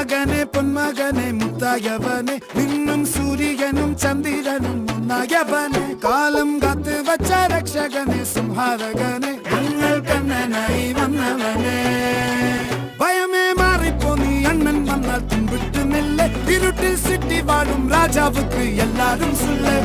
മകനെ പൊന്മകനെ മുത്തായവനെ നിന്നും സൂര്യനും ചന്ദ്രനും ഒന്നായവനെ കാലം കാത്ത് വച്ച രക്ഷകനെ സംഹാരകനെ ഞങ്ങൾ കണ്ണനായി വന്നവനെ ഭയമേ മാറിപ്പോ നീ അണ്ണൻ വന്നാൽ തുമ്പിട്ട് നില്ല ഇരുട്ടിൽ സിറ്റി വാഴും രാജാവുക്ക് എല്ലാരും சொல்ல